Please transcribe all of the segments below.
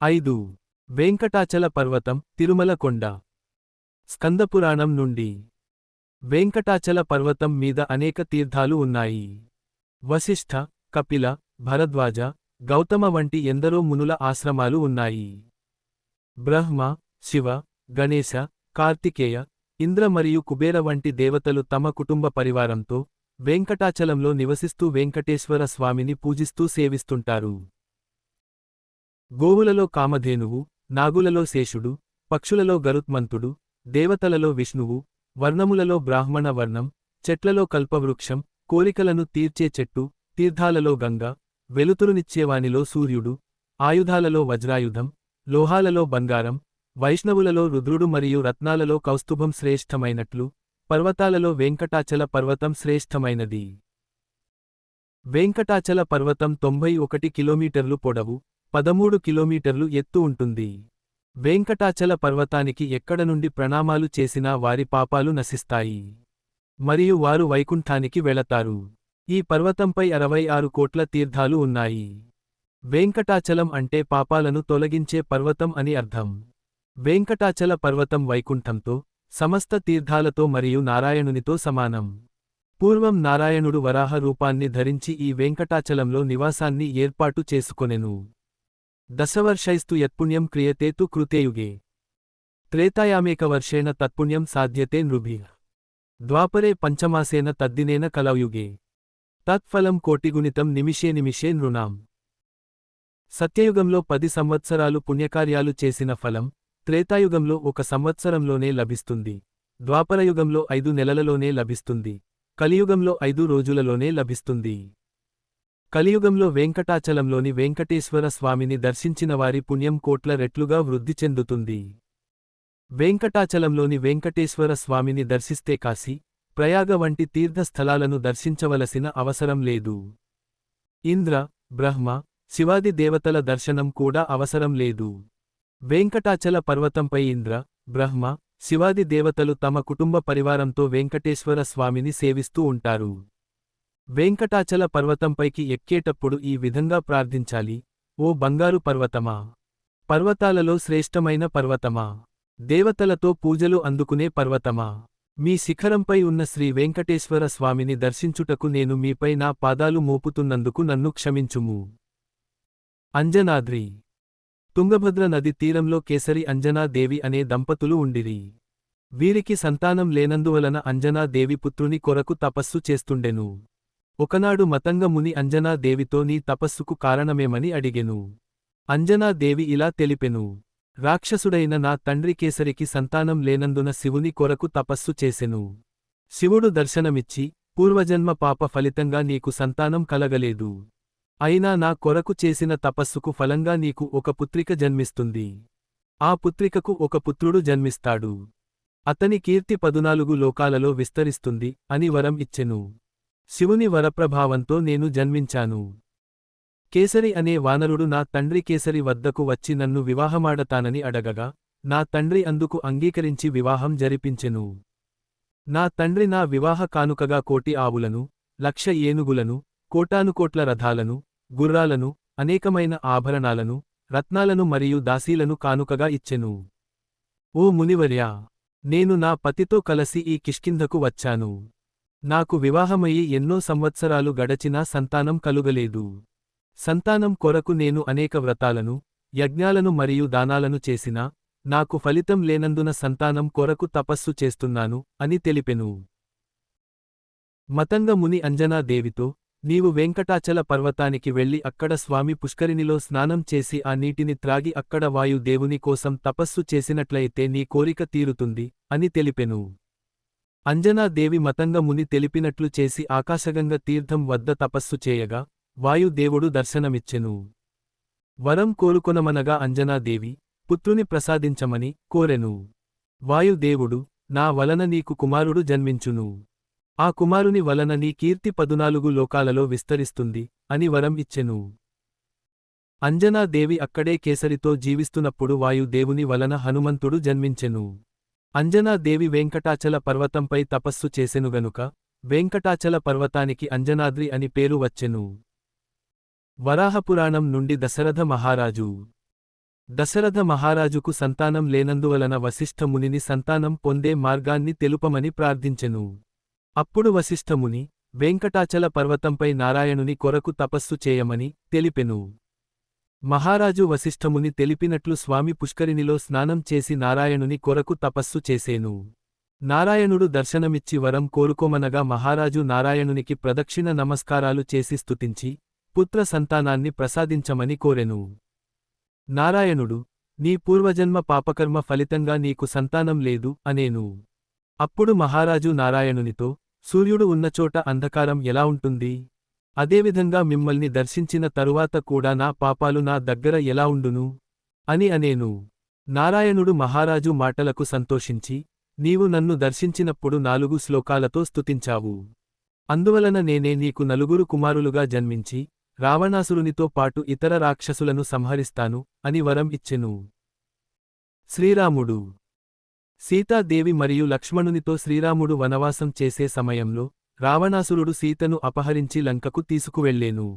5. వెంకటాచల పర్వతం, తిరుమల కొండ. స్కందపురాణం నుండి. వెంకటాచల పర్వతం మీద అనేక తీర్థాలు ఉన్నాయి. వశిష్ఠ, కపిల, భరద్వాజ, గౌతమ వంటి ఎందరో మునుల ఆశ్రమాలు ఉన్నాయి. బ్రహ్మ, శివ, గణేశ, కార్తికేయ, ఇంద్ర మరియు కుబేర వంటి దేవతలు తమ కుటుంబ పరివారంతో వెంకటాచలంలో నివసిస్తూ వెంకటేశ్వర స్వామిని పూజిస్తూ సేవిస్తుంటారు. గోవులలో కామధేనువు, నాగులలో శేషుడు, పక్షులలో గరుత్మంతుడు, దేవతలలో విష్ణువు, వర్ణములలో బ్రాహ్మణ వర్ణం, చెట్లలో కల్పవృక్షం, కోరికలను తీర్చే చెట్టు, తీర్థాలలో గంగ, వెలుతురునిచ్చేవానిలో సూర్యుడు, ఆయుధాలలో వజ్రాయుధం, లోహాలలో బంగారం, వైష్ణవులలో రుద్రుడు మరియు రత్నాలలో కౌస్తుభం శ్రేష్ఠమైనట్లు, పర్వతాలలో వెంకటాచల పర్వతం శ్రేష్ఠమైనది. వెంకటాచల పర్వతం 91 కిలోమీటర్లు పొడవు, 13 కిలోమీటర్లు ఎత్తు ఉంటుంది. వెంకటాచల పర్వతానికి ఎక్కడ నుండి ప్రణామాలు చేసినా వారి పాపాలు నశిస్తాయి. మరియు వారు వైకుంఠానికి వెళతారు. ఈ పర్వతంపై 66 కోట్ల తీర్థాలు ఉన్నాయి. వెంకటాచలం అంటే పాపాలను తొలగించే పర్వతం అని అర్థం. వెంకటాచల పర్వతం వైకుంఠంతో, సమస్త తీర్థాలతో మరియు నారాయణునితో సమానం. పూర్వం నారాయణుడు వరాహ రూపాన్ని ధరించి ఈ వెంకటాచలంలో నివాసాన్ని ఏర్పాటు చేసుకొనెను. దశవర్షైస్తు యత్పుణ్యం క్రియతే తు కృతేయుగే. త్రేతాయామేకవర్షేణ తత్పుణ్యం సాధ్యతే నృభిః. ద్వాపరే పంచమాసేన తద్దినేన కలౌయుగే. తత్ఫలం కోటిగుణితం నిమిషే నిమిషే నృణాం. సత్యయుగంలో 10 సంవత్సరాలు పుణ్యకార్యాలు చేసిన ఫలం త్రేతాయుగంలో 1 సంవత్సరంలోనే లభిస్తుంది. ద్వాపరయుగంలో 5 నెలలలోనే లభిస్తుంది. కలియుగంలో 5 రోజులలోనే లభిస్తుంది. కలియుగంలో వెంకటాచలంలోని వెంకటేశ్వర స్వామిని దర్శించిన వారి పుణ్యం కోట్ల రెట్లుగా వృద్ధి చెందుతుంది. వెంకటాచలంలోని వెంకటేశ్వర స్వామిని దర్శిస్తే కాశీ, ప్రయాగ వంటి తీర్థస్థలాలను దర్శించవలసిన అవసరం లేదు. ఇంద్ర, బ్రహ్మ, శివాది దేవతల దర్శనం కూడా అవసరం లేదు. వెంకటాచల పర్వతంపై ఇంద్ర, బ్రహ్మ, శివాది దేవతలు తమ కుటుంబ పరివారంతో వెంకటేశ్వర స్వామిని సేవిస్తూ ఉంటారు. వెంకటాచల పర్వతంపైకి ఎక్కేటప్పుడు ఈ విధంగా ప్రార్థించాలి: ఓ బంగారు పర్వతమా, పర్వతాలలో శ్రేష్టమైన పర్వతమా, దేవతలతో పూజలు అందుకునే పర్వతమా, మీ శిఖరంపై ఉన్న శ్రీ వెంకటేశ్వర స్వామిని దర్శించుటకు నేను మీపై నా పాదాలు మోపుతున్నందుకు నన్ను క్షమించుము. అంజనాద్రి. తుంగభద్ర నది తీరంలో కేసరి అంజనాదేవి అనే దంపతులు ఉండిరి. వీరికి సంతానం లేనందువలన అంజనాదేవి పుత్రుని కొరకు తపస్సు చేస్తుండెను. ఒకనాడు మతంగ ముని అంజనాదేవితో నీ తపస్సుకు కారణమేమని అడిగెను. అంజనాదేవి ఇలా తెలిపెను: రాక్షసుడైన నా తండ్రి కేసరికి సంతానం లేనందున శివుని కొరకు తపస్సు చేసెను. శివుడు దర్శనమిచ్చి, పూర్వజన్మ పాప ఫలితంగా నీకు సంతానం కలగలేదు. అయినా నా కొరకు చేసిన తపస్సుకు ఫలంగా నీకు ఒక పుత్రిక జన్మిస్తుంది. ఆ పుత్రికకు ఒక పుత్రుడు జన్మిస్తాడు. అతని కీర్తి 14 లోకాలలో విస్తరిస్తుంది అని వరం ఇచ్చెను. శివుని వరప్రభావంతో నేను జన్మించాను. కేసరి అనే వానరుడు నా తండ్రి కేసరి వద్దకు వచ్చి నన్ను వివాహమాడతానని అడగగా, నా తండ్రి అందుకు అంగీకరించి వివాహం జరిపించెను. నా తండ్రి నా వివాహ కానుకగా 1,000 ఆవులను, 1,00,000 ఏనుగులను, కోటానుకోట్ల రథాలను, గుర్రాలను, అనేకమైన ఆభరణాలను, రత్నాలను మరియు దాసీలను కానుకగా ఇచ్చెను. ఓ మునివర్యా, నేను నా పతితో కలసి ఈ కిష్కింధకు వచ్చాను. నాకు వివాహమయ్యి ఎన్నో సంవత్సరాలు గడచినా సంతానం కలుగలేదు. సంతానం కొరకు నేను అనేక వ్రతాలను, యజ్ఞాలను మరియు దానాలను చేసినా, నాకు ఫలితం లేనందున సంతానం కొరకు తపస్సు చేస్తున్నాను అని తెలిపెను. మతంగ ముని అంజనాదేవితో, నీవు వెంకటాచల పర్వతానికి వెళ్లి అక్కడ స్వామి పుష్కరిణిలో స్నానం చేసి ఆ నీటిని త్రాగి అక్కడ వాయు దేవుని కోసం తపస్సు చేసినట్లయితే నీ కోరిక తీరుతుంది అని తెలిపెను. అంజనాదేవి మతంగ ముని తెలిపినట్లు చేసి ఆకాశగంగ తీర్థం వద్ద తపస్సు చేయగా, వాయుదేవుడు దర్శనమిచ్చెను. వరం కోరుకొనమనగా అంజనాదేవి, పుత్రుని ప్రసాదించమని కోరెను. వాయుదేవుడు, నా వలన నీకు కుమారుడు జన్మించును. ఆ కుమారుని వలన నీ కీర్తి 14 లోకాలలో విస్తరిస్తుంది అని వరం ఇచ్చెను. అంజనాదేవి అక్కడే కేసరితో జీవిస్తున్నప్పుడు వాయుదేవుని వలన హనుమంతుడు జన్మించెను. అంజనాదేవి వెంకటాచల పర్వతంపై తపస్సు చేసెను గనుక వెంకటాచల పర్వతానికి అంజనాద్రి అని పేరు వచ్చెను. వరాహపురాణం నుండి దశరథ మహారాజు. దశరథ మహారాజుకు సంతానం లేనందువలన వశిష్ఠ మునిని సంతానం పొందే మార్గాన్ని తెలుపమని ప్రార్థించెను. అప్పుడు వశిష్ఠముని వెంకటాచల పర్వతంపై నారాయణుని కొరకు తపస్సు చేయమని తెలిపెను. మహారాజు వశిష్ఠముని తెలిపినట్లు స్వామి పుష్కరిణిలో స్నానం చేసి నారాయణుని కొరకు తపస్సు చేసేను. నారాయణుడు దర్శనమిచ్చి వరం కోరుకోమనగా మహారాజు నారాయణునికి ప్రదక్షిణ నమస్కారాలు చేసి స్తుతించి పుత్ర సంతానాన్ని ప్రసాదించమని కోరెను. నారాయణుడు నీ పూర్వజన్మ పాపకర్మ ఫలితంగా నీకు సంతానం లేదు అనేను. అప్పుడు మహారాజు నారాయణునితో సూర్యుడు ఉన్నచోట అంధకారం ఎలా ఉంటుంది? అదేవిధంగా మిమ్మల్ని దర్శించిన తరువాత కూడా నా పాపాలు నా దగ్గర ఎలా ఉండును అని అనేను. నారాయణుడు మహారాజు మాటలకు సంతోషించి నీవు నన్ను దర్శించినప్పుడు 4 శ్లోకాలతో స్తుతించావు. అందువలన నేనే నీకు 4 కుమారులుగా జన్మించి రావణాసురునితో పాటు ఇతర రాక్షసులను సంహరిస్తాను అని వరం ఇచ్చెను. శ్రీరాముడు సీతాదేవి మరియు లక్ష్మణునితో శ్రీరాముడు వనవాసం చేసే సమయంలో రావణాసురుడు సీతను అపహరించి లంకకు తీసుకువెళ్ళేను.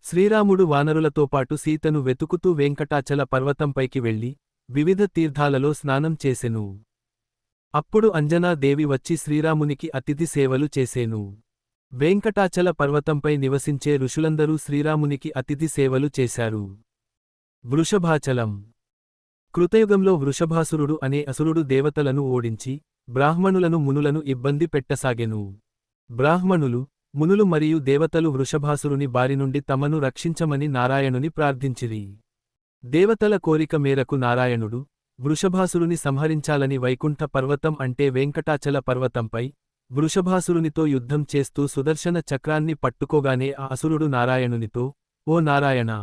శ్రీరాముడు వానరులతో పాటు సీతను వెతుకుతూ వెంకటాచల పర్వతంపైకి వెళ్లి వివిధ తీర్థాలలో స్నానం చేసెను. అప్పుడు అంజనాదేవి వచ్చి శ్రీరామునికి అతిథి సేవలు చేసేను. వెంకటాచల పర్వతంపై నివసించే ఋషులందరూ శ్రీరామునికి అతిథి సేవలు చేశారు. వృషభాచలం కృతయుగంలో వృషభాసురుడు అనే అసురుడు దేవతలను ఓడించి బ్రాహ్మణులను మునులను ఇబ్బంది పెట్టసాగెను. బ్రాహ్మణులు మునులు మరియు దేవతలు వృషభాసురుని బారినుండి తమను రక్షించమని నారాయణుని ప్రార్థించిరి. దేవతల కోరిక మేరకు నారాయణుడు వృషభాసురుని సంహరించాలని వైకుంఠ పర్వతం అంటే వెంకటాచల పర్వతంపై వృషభాసురునితో యుద్ధం చేస్తూ సుదర్శన చక్రాన్ని పట్టుకోగానే ఆ అసురుడు నారాయణునితో ఓ నారాయణా,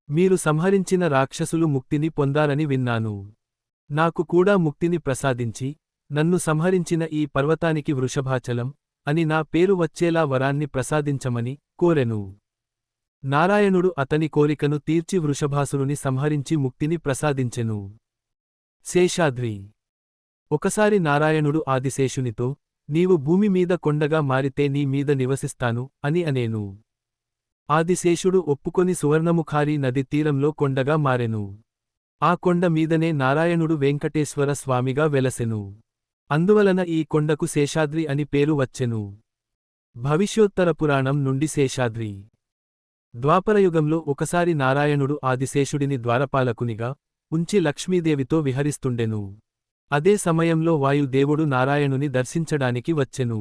మీరు సంహరించిన రాక్షసులు ముక్తిని పొందారని విన్నాను. నాకు కూడా ముక్తిని ప్రసాదించి నన్ను సంహరించిన ఈ పర్వతానికి వృషభాచలం అని నా పేరు వచ్చేలా వరాన్ని ప్రసాదించమని కోరెను. నారాయణుడు అతని కోరికను తీర్చి వృషభాసురుని సంహరించి ముక్తిని ప్రసాదించెను. శేషాద్రి ఒకసారి నారాయణుడు ఆదిశేషునితో నీవు భూమి మీద కొండగా మారితే నీ మీద నివసిస్తాను అని అనేను. ఆదిశేషుడు ఒప్పుకొని సువర్ణముఖారీ నది తీరంలో కొండగా మారెను. ఆ కొండ మీదనే నారాయణుడు వెంకటేశ్వర స్వామిగా వెలసెను. అందువలన ఈ కొండకు శేషాద్రి అని పేరు వచ్చెను. భవిష్యోత్తర పురాణం నుండి శేషాద్రి ద్వాపరయుగంలో ఒకసారి నారాయణుడు ఆదిశేషుడిని ద్వారపాలకునిగా ఉంచి లక్ష్మీదేవితో విహరిస్తుండెను. అదే సమయంలో వాయుదేవుడు నారాయణుని దర్శించడానికి వచ్చెను.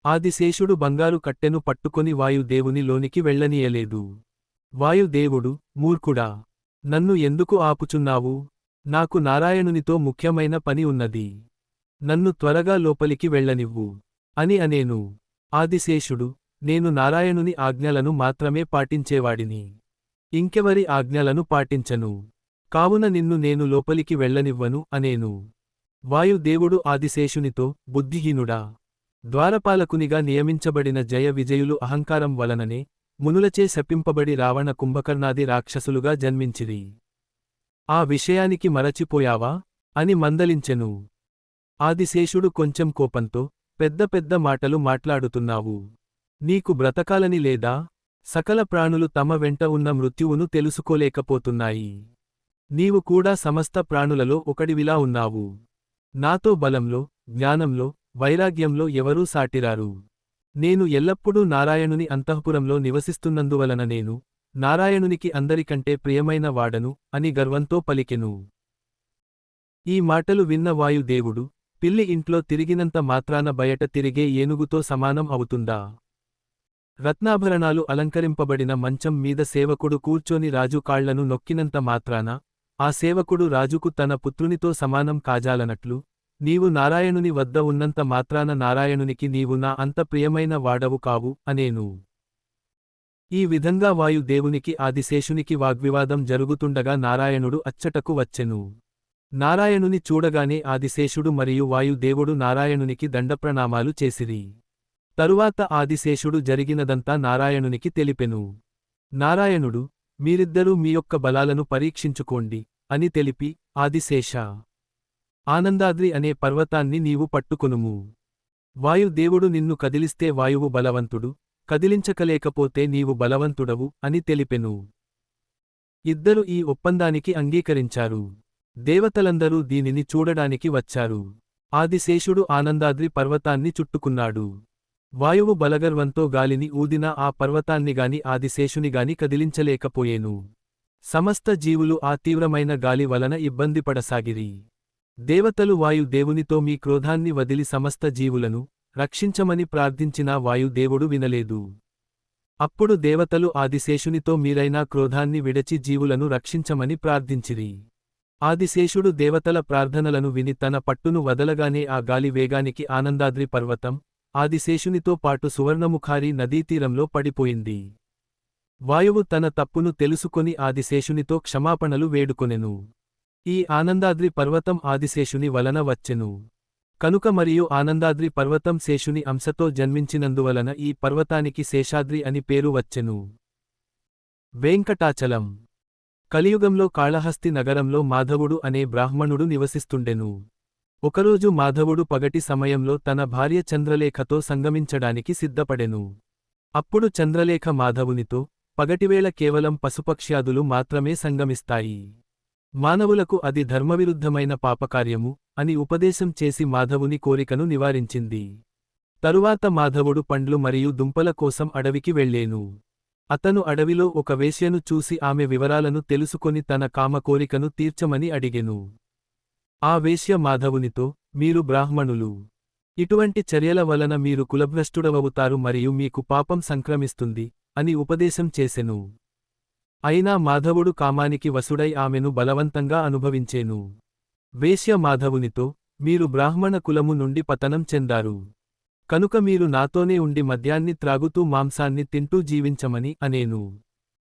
ఆదిశేషుడు బంగారు కట్టెను పట్టుకొని వాయుదేవుని లోనికి వెళ్లనీయలేదు. వాయుదేవుడు మూర్ఖుడా, నన్ను ఎందుకు ఆపుచున్నావు? నాకు నారాయణునితో ముఖ్యమైన పని ఉన్నది. నన్ను త్వరగా లోపలికి వెళ్లనివ్వు అని అనేను. ఆదిశేషుడు నేను నారాయణుని ఆజ్ఞలను మాత్రమే పాటించేవాడిని. ఇంకెవరి ఆజ్ఞలను పాటించను. కావున నిన్ను నేను లోపలికి వెళ్లనివ్వను అనేను. వాయుదేవుడు ఆదిశేషునితో బుద్ధిహీనుడా, ద్వారపాలకునిగా నియమించబడిన జయ విజయులు అహంకారం వలననే మునులచే శపింపబడి రావణ కుంభకర్ణాది రాక్షసులుగా జన్మించిరి. ఆ విషయానికి మరచిపోయావా అని మందలించెను. ఆదిశేషుడు కొంచెం కోపంతో పెద్ద పెద్ద మాటలు మాట్లాడుతున్నావు. నీకు బ్రతకాలని లేదా? సకల ప్రాణులు తమ వెంట ఉన్న మృత్యువును తెలుసుకోలేకపోతున్నాయి. నీవు కూడా సమస్త ప్రాణులలో ఒకడివిలా ఉన్నావు. నాతో బలంలో, జ్ఞానంలో, వైరాగ్యంలో ఎవరూ సాటిరారు. నేను ఎల్లప్పుడూ నారాయణుని అంతఃపురంలో నివసిస్తున్నందువలన నేను నారాయణునికి అందరికంటే ప్రియమైన వాడను అని గర్వంతో పలికెను. ఈ మాటలు విన్న వాయుదేవుడు పిల్లి ఇంట్లో తిరిగినంత మాత్రాన బయట తిరిగే ఏనుగుతో సమానం అవుతుందా? రత్నాభరణాలు అలంకరింపబడిన మంచం మీద సేవకుడు కూర్చొని రాజు కాళ్లను నొక్కినంత మాత్రాన ఆ సేవకుడు రాజుకు తన పుత్రునితో సమానం కాజాలనట్లు నీవు నారాయణుని వద్ద ఉన్నంత మాత్రాన నారాయణునికి నీవు నా అంత ప్రియమైన వాడవు కావు అనేను. ఈ విధంగా వాయుదేవునికి ఆదిశేషునికి వాగ్వివాదం జరుగుతుండగా నారాయణుడు అచ్చటకు వచ్చెను. నారాయణుని చూడగానే ఆదిశేషుడు మరియు వాయుదేవుడు నారాయణునికి దండప్రణామాలు చేసిరి. తరువాత ఆదిశేషుడు జరిగినదంతా నారాయణునికి తెలిపెను. నారాయణుడు మీరిద్దరూ మీ యొక్క బలాలను పరీక్షించుకోండి అని తెలిపి ఆదిశేష, ఆనందాద్రి అనే పర్వతాన్ని నీవు పట్టుకొనుము. వాయుదేవుడు నిన్ను కదిలిస్తే వాయువు బలవంతుడు, కదిలించకలేకపోతే నీవు బలవంతుడవు అని తెలిపెను. ఇద్దరు ఈ ఒప్పందానికి అంగీకరించారు. దేవతలందరూ దీనిని చూడడానికి వచ్చారు. ఆదిశేషుడు ఆనందాద్రి పర్వతాన్ని చుట్టుకున్నాడు. వాయువు బలగర్వంతో గాలిని ఊదినా ఆ పర్వతాన్నిగాని ఆదిశేషునిగాని కదిలించలేకపోయేను. సమస్త జీవులు ఆ తీవ్రమైన గాలి వలన ఇబ్బందిపడసాగిరి. దేవతలు వాయు దేవునితో మీ క్రోధాన్ని వదిలి సమస్త జీవులను రక్షించమని ప్రార్థించినా వాయుదేవుడు వినలేదు. అప్పుడు దేవతలు ఆదిశేషునితో మీరైనా క్రోధాన్ని విడచి జీవులను రక్షించమని ప్రార్థించిరి. ఆదిశేషుడు దేవతల ప్రార్థనలను విని తన పట్టును వదలగానే ఆ గాలి వేగానికి ఆనందాద్రి పర్వతం ఆదిశేషునితో పాటు సువర్ణముఖారి నదీతీరంలో పడిపోయింది. వాయువు తన తప్పును తెలుసుకొని ఆదిశేషునితో క్షమాపణలు వేడుకొనెను. ఈ ఆనందాద్రి పర్వతం ఆదిశేషుని వలన వచ్చెను కనుక మరియు ఆనందాద్రి పర్వతం శేషుని అంశతో జన్మించినందువలన ఈ పర్వతానికి శేషాద్రి అని పేరు వచ్చెను. వేంకటాచలం. కలియుగంలో కాళహస్తి నగరంలో మాధవుడు అనే బ్రాహ్మణుడు నివసిస్తుండెను. ఒకరోజు మాధవుడు పగటి సమయంలో తన భార్య చంద్రలేఖతో సంగమించడానికి సిద్ధపడెను. అప్పుడు చంద్రలేఖ మాధవునితో, పగటివేళ కేవలం పశుపక్ష్యాదులు మాత్రమే సంగమిస్తాయి. మానవులకు అది ధర్మవిరుద్ధమైన పాపకార్యము అని ఉపదేశం చేసి మాధవుని కోరికను నివారించింది. తరువాత మాధవుడు పండ్లు మరియు దుంపల కోసం అడవికి వెళ్ళేను. అతను అడవిలో ఒక వేశ్యను చూసి ఆమె వివరాలను తెలుసుకొని తన కామ కోరికను తీర్చమని అడిగెను. ఆ వేశ్య మాధవునితో, మీరు బ్రాహ్మణులు. ఇటువంటి చర్యల వలన మీరు కులభ్రష్టుడవవుతారు మరియు మీకు పాపం సంక్రమిస్తుంది అని ఉపదేశం చేసెను. అయినా మాధవుడు కామానికి వశుడై ఆమెను బలవంతంగా అనుభవించేను. వేశ్య మాధవునితో, మీరు బ్రాహ్మణ కులము నుండి పతనం చెందారు. కనుక మీరు నాతోనే ఉండి మద్యాన్ని త్రాగుతూ మాంసాన్ని తింటూ జీవించమని అనేను.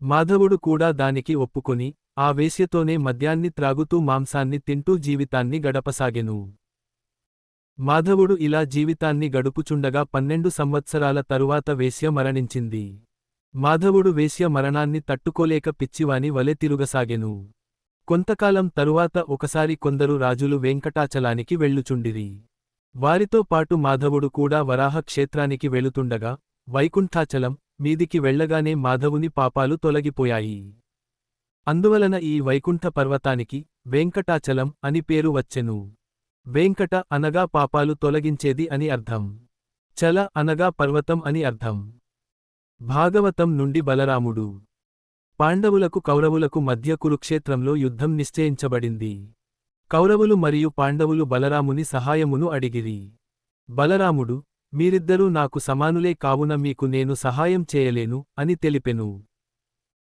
మాధవుడు కూడా దానికి ఒప్పుకొని ఆ వేశ్యతోనే మద్యాన్ని త్రాగుతూ మాంసాన్ని తింటూ జీవితాన్ని గడపసాగెను. మాధవుడు ఇలా జీవితాన్ని గడుపుచుండగా 12 సంవత్సరాల తరువాత వేశ్య మరణించింది. మాధవుడు వేశ్య మరణాన్ని తట్టుకోలేక పిచ్చివాని వలె తిరుగసాగెను. కొంతకాలం తరువాత ఒకసారి కొందరు రాజులు వెంకటాచలానికి వెళ్ళుచుండిరి. వారితో పాటు మాధవుడు కూడా వరాహ క్షేత్రానికి వెళుతుండగా వైకుంఠాచలం మీదికి వెళ్లగానే మాధవుని పాపాలు తొలగిపోయాయి. అందువలన ఈ వైకుంఠ పర్వతానికి వెంకటాచలం అని పేరు వచ్చెను. వెంకట అనగా పాపాలు తొలగించేది అని అర్థం. చల అనగా పర్వతం అని అర్థం. భాగవతం నుండి బలరాముడు. పాండవులకు కౌరవులకు మధ్య కురుక్షేత్రంలో యుద్ధం నిశ్చయించబడింది. కౌరవులు మరియు పాండవులు బలరాముని సహాయమును అడిగిరి. బలరాముడు, మీరిద్దరూ నాకు సమానులే కావున మీకు నేను సహాయం చేయలేను అని తెలిపెను.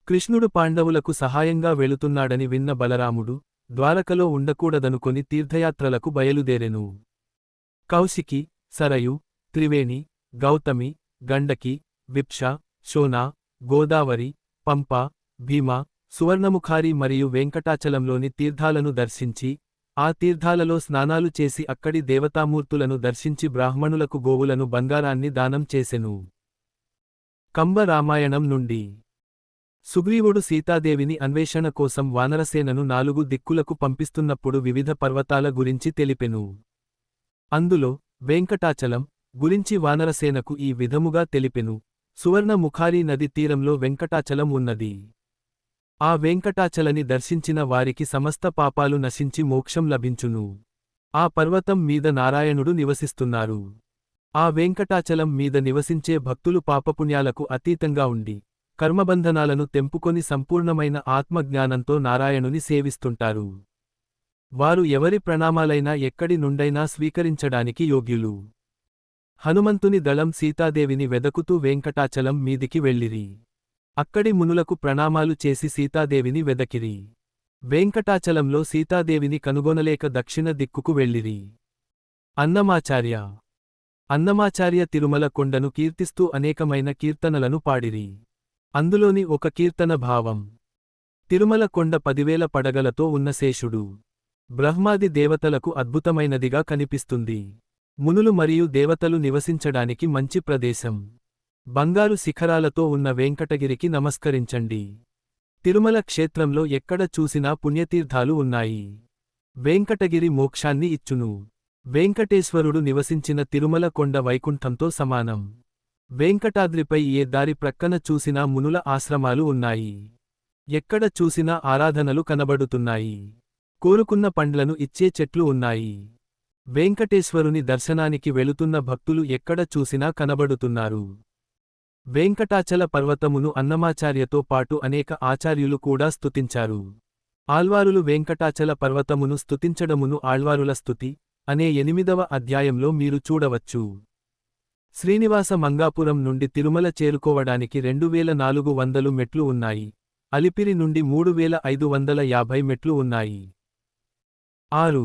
కృష్ణుడు పాండవులకు సహాయంగా వెళుతున్నాడని విన్న బలరాముడు ద్వారకలో ఉండకూడదనుకొని తీర్థయాత్రలకు బయలుదేరెను. కౌశికి, సరయు, త్రివేణి, గౌతమి, గండకి, విప్ష, శోనా, గోదావరి, పంప, భీమ, సువర్ణముఖారి మరియు వెంకటాచలంలోని తీర్థాలను దర్శించి ఆ తీర్థాలలో స్నానాలు చేసి అక్కడి దేవతామూర్తులను దర్శించి బ్రాహ్మణులకు గోవులను బంగారాన్ని దానం చేసెను. కంబ రామాయణం నుండి. సుగ్రీవుడు సీతాదేవిని అన్వేషణ కోసం వానరసేనను 4 దిక్కులకు పంపిస్తున్నప్పుడు వివిధ పర్వతాల గురించి తెలిపెను. అందులో వెంకటాచలం గురించి వానరసేనకు ఈ విధముగా తెలిపెను. సువర్ణముఖారి నది తీరంలో వెంకటాచలం ఉన్నది. ఆ వెంకటాచలని దర్శించిన వారికి సమస్త పాపాలు నశించి మోక్షం లభించును. ఆ పర్వతం మీద నారాయణుడు నివసిస్తున్నారు. ఆ వెంకటాచలం మీద నివసించే భక్తులు పాపపుణ్యాలకు అతీతంగా ఉండి కర్మబంధనాలను తెంపుకొని సంపూర్ణమైన ఆత్మజ్ఞానంతో నారాయణుని సేవిస్తుంటారు. వారు ఎవరి ప్రణామాలైనా ఎక్కడి నుండైనా స్వీకరించడానికి యోగ్యులు. హనుమంతుని దళం సీతాదేవిని వెదకుతూ వెంకటాచలం మీదికి వెళ్ళిరి. అక్కడి మునులకు ప్రణామాలు చేసి సీతాదేవిని వెదకిరి. వెంకటాచలంలో సీతాదేవిని కనుగొనలేక దక్షిణ దిక్కుకు వెళ్ళిరి. అన్నమాచార్య. అన్నమాచార్య తిరుమల కొండను కీర్తిస్తూ అనేకమైన కీర్తనలను పాడిరి. అందులోని ఒక కీర్తన భావం. తిరుమల కొండ 10,000 పడగలతో ఉన్న శేషుడు బ్రహ్మాది దేవతలకు అద్భుతమైనదిగా కనిపిస్తుంది. మునులు మరియు దేవతలు నివసించడానికి మంచి ప్రదేశం. బంగారు శిఖరాలతో ఉన్న వెంకటగిరికి నమస్కరించండి. తిరుమల క్షేత్రంలో ఎక్కడ చూసినా పుణ్యతీర్థాలు ఉన్నాయి. వెంకటగిరి మోక్షాన్ని ఇచ్చును. వెంకటేశ్వరుడు నివసించిన తిరుమల కొండ వైకుంఠంతో సమానం. వెంకటాద్రిపై ఏ దారి ప్రక్కన చూసినా మునుల ఆశ్రమాలు ఉన్నాయి. ఎక్కడ చూసినా ఆరాధనలు కనబడుతున్నాయి. కోరుకున్న పండ్లను ఇచ్చే చెట్లు ఉన్నాయి. వెంకటేశ్వరుని దర్శనానికి వెళుతున్న భక్తులు ఎక్కడ చూసినా కనబడుతున్నారు. వెంకటాచల పర్వతమును అన్నమాచార్యతో పాటు అనేక ఆచార్యులు కూడా స్తుతించారు. ఆళ్వారులు వెంకటాచల పర్వతమును స్తుతించడమును ఆళ్వారుల స్తుతి అనే 8వ అధ్యాయంలో మీరు చూడవచ్చు. శ్రీనివాస మంగాపురం నుండి తిరుమల చేరుకోవడానికి 2400 మెట్లు ఉన్నాయి. అలిపిరి నుండి 3550 మెట్లు ఉన్నాయి. 6